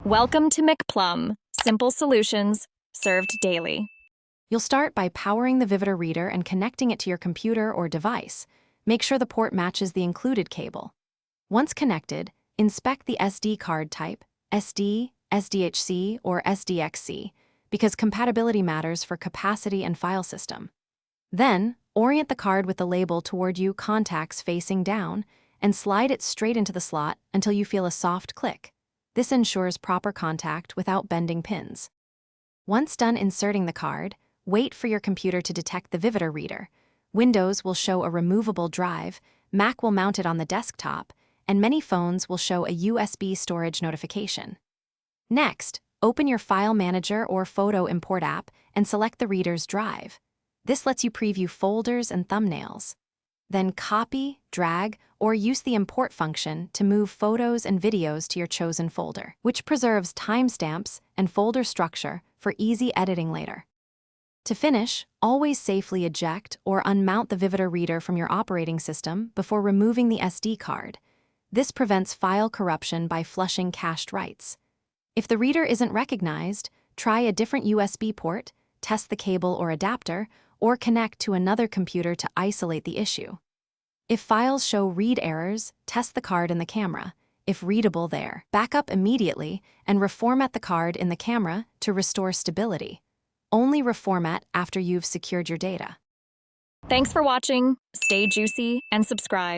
Welcome to McPlum, simple solutions served daily. You'll start by powering the Vivitar reader and connecting it to your computer or device. Make sure the port matches the included cable. Once connected, inspect the SD card type, SD, SDHC, or SDXC, because compatibility matters for capacity and file system. Then, orient the card with the label toward you, contacts facing down, and slide it straight into the slot until you feel a soft click. This ensures proper contact without bending pins. Once done inserting the card, wait for your computer to detect the Vivitar reader. Windows will show a removable drive, Mac will mount it on the desktop, and many phones will show a USB storage notification. Next, open your File Manager or Photo Import app and select the reader's drive. This lets you preview folders and thumbnails. Then copy, drag, or use the import function to move photos and videos to your chosen folder, which preserves timestamps and folder structure for easy editing later. To finish, always safely eject or unmount the Vivitar reader from your operating system before removing the SD card. This prevents file corruption by flushing cached writes. If the reader isn't recognized, try a different USB port, test the cable or adapter, or connect to another computer to isolate the issue. If files show read errors, test the card in the camera. If readable there, back up immediately and reformat the card in the camera to restore stability. Only reformat after you've secured your data. Thanks for watching. Stay juicy and subscribe.